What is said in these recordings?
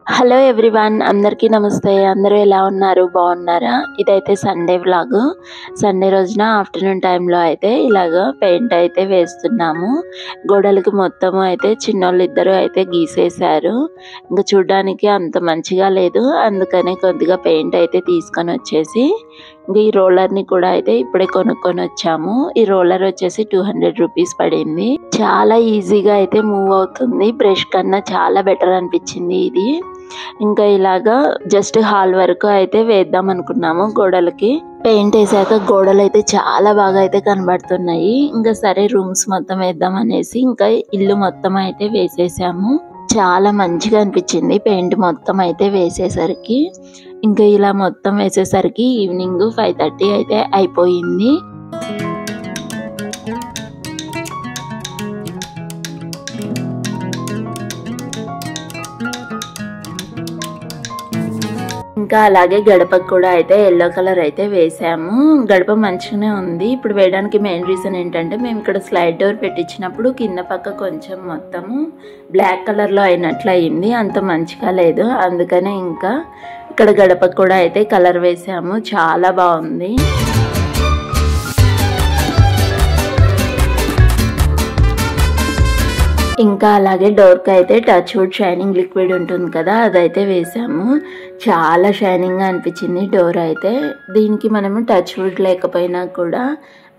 Hello everyone, అందరికీ నమస్తే. అందరూ ఎలా ఉన్నారు? బాగున్నారా? ఇదైతే సండే వ్లాగ్. సండే రోజున ఆఫ్టర్నూన్ టైంలో అయితే ఇలాగ పెయింట్ అయితే వేస్తున్నాము. గోడలకి మొత్తము అయితే చిన్నోళ్ళు ఇద్దరు అయితే గీసేశారు. ఇంకా చూడడానికి అంత మంచిగా లేదు, అందుకనే కొద్దిగా పెయింట్ అయితే తీసుకొని వచ్చేసి ఈ రోలర్ని కూడా అయితే ఇప్పుడే కొనుక్కొని వచ్చాము. ఈ రోలర్ వచ్చేసి 200 రూపీస్ పడింది. చాలా ఈజీగా అయితే మూవ్ అవుతుంది. బ్రష్ కన్నా చాలా బెటర్ అనిపించింది ఇది. ఇంకా ఇలాగా జస్ట్ హాల్ వరకు అయితే వేద్దాం అనుకున్నాము. గోడలకి పెయింట్ వేసాక గోడలు అయితే చాలా బాగా అయితే కనబడుతున్నాయి. ఇంకా సరే రూమ్స్ మొత్తం వేద్దాం అనేసి ఇంకా ఇల్లు మొత్తం అయితే వేసేసాము. చాలా మంచిగా అనిపించింది పెయింట్ మొత్తం అయితే వేసేసరికి. ఇంకా ఇలా మొత్తం వేసేసరికి ఈవినింగ్ 5:30 అయితే అయిపోయింది. ఇంకా అలాగే గడపకు కూడా అయితే ఎల్లో కలర్ అయితే వేసాము. గడప మంచిగానే ఉంది. ఇప్పుడు వేయడానికి మెయిన్ రీజన్ ఏంటంటే మేము ఇక్కడ స్లైడ్ డోర్ పెట్టించినప్పుడు కింద పక్క కొంచెం మొత్తము బ్లాక్ కలర్లో అయినట్లు అయింది, అంత మంచిగా లేదు. అందుకనే ఇంకా ఇక్కడ గడపకు కూడా అయితే కలర్ వేసాము. చాలా బాగుంది. ఇంకా అలాగే డోర్కి అయితే టచ్ వుడ్ షైనింగ్ లిక్విడ్ ఉంటుంది కదా, అదైతే వేసాము. చాలా షైనింగ్గా అనిపించింది డోర్ అయితే. దీనికి మనము టచ్ వుడ్ లేకపోయినా కూడా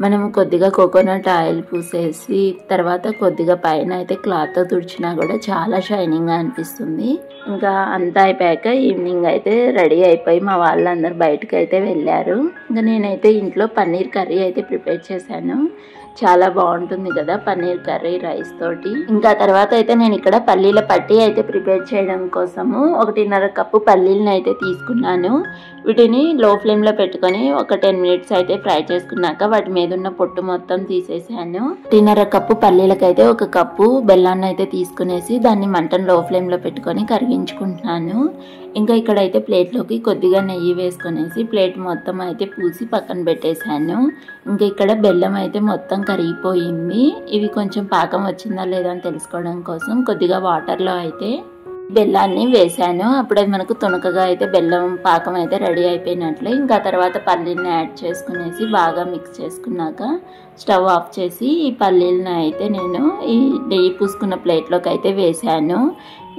మనము కొద్దిగా కోకోనట్ ఆయిల్ పూసేసి తర్వాత కొద్దిగా పైన అయితే క్లాత్తో తుడిచినా కూడా చాలా షైనింగ్గా అనిపిస్తుంది. ఇంకా అంతా అయిపోయాక ఈవినింగ్ అయితే రెడీ అయిపోయి మా వాళ్ళందరూ బయటకు అయితే వెళ్ళారు. ఇంకా నేనైతే ఇంట్లో పన్నీర్ కర్రీ అయితే ప్రిపేర్ చేశాను. చాలా బాగుంటుంది కదా పన్నీర్ కర్రీ రైస్ తోటి. ఇంకా తర్వాత అయితే నేను ఇక్కడ పల్లీల పట్టి అయితే ప్రిపేర్ చేయడం కోసము 1.5 కప్పు పల్లీలను అయితే తీసుకున్నాను. వీటిని లో ఫ్లేమ్లో పెట్టుకొని ఒక 10 మినిట్స్ అయితే ఫ్రై చేసుకున్నాక వాటి మీద ఉన్న పొట్టు మొత్తం తీసేసాను. 1.5 కప్పు పల్లీలకైతే 1 కప్పు బెల్లాన్ని అయితే తీసుకునేసి దాన్ని మంటను లో ఫ్లేమ్లో పెట్టుకొని కరిగించుకుంటున్నాను. ఇంకా ఇక్కడైతే ప్లేట్లోకి కొద్దిగా నెయ్యి వేసుకునేసి ప్లేట్ మొత్తం అయితే పూసి పక్కన పెట్టేశాను. ఇంకా ఇక్కడ బెల్లం అయితే మొత్తం కరిగిపోయింది. ఇవి కొంచెం పాకం వచ్చిందా లేదా అని తెలుసుకోవడం కోసం కొద్దిగా వాటర్లో అయితే బెల్లాన్ని వేసాను. అప్పుడే మనకు తునకగా అయితే బెల్లం పాకం అయితే రెడీ అయిపోయినట్లే. ఇంకా తర్వాత పల్లీలను యాడ్ చేసుకునేసి బాగా మిక్స్ చేసుకున్నాక స్టవ్ ఆఫ్ చేసి ఈ పల్లీలను అయితే నేను ఈ నెయ్యి పూసుకున్న ప్లేట్లోకి అయితే వేసాను.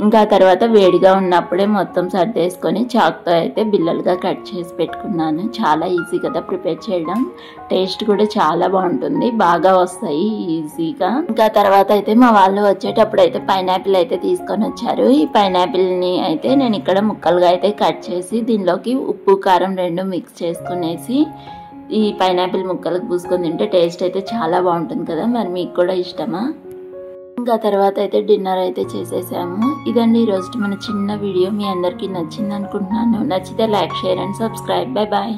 ఇంకా తర్వాత వేడిగా ఉన్నప్పుడే మొత్తం సర్దేసుకొని చాకుతో అయితే బిల్లలుగా కట్ చేసి పెట్టుకున్నాను. చాలా ఈజీ కదా ప్రిపేర్ చేయడం. టేస్ట్ కూడా చాలా బాగుంటుంది, బాగా వస్తాయి ఈజీగా. ఇంకా తర్వాత అయితే మా వాళ్ళు వచ్చేటప్పుడు అయితే పైనాపిల్ అయితే తీసుకొని వచ్చారు. ఈ పైనాపిల్ని అయితే నేను ఇక్కడ ముక్కలుగా అయితే కట్ చేసి దీనిలోకి ఉప్పు కారం 2 మిక్స్ చేసుకునేసి ఈ పైనాపిల్ ముక్కలకు పూసుకొని తింటే టేస్ట్ అయితే చాలా బాగుంటుంది కదా. మరి మీకు కూడా ఇష్టమా? ఇంకా తర్వాత అయితే డిన్నర్ అయితే చేసేసాము. ఇదండి ఈరోజు మన చిన్న వీడియో. మీ అందరికీ నచ్చింది అనుకుంటున్నాను. నచ్చితే like, share and subscribe. Bye bye.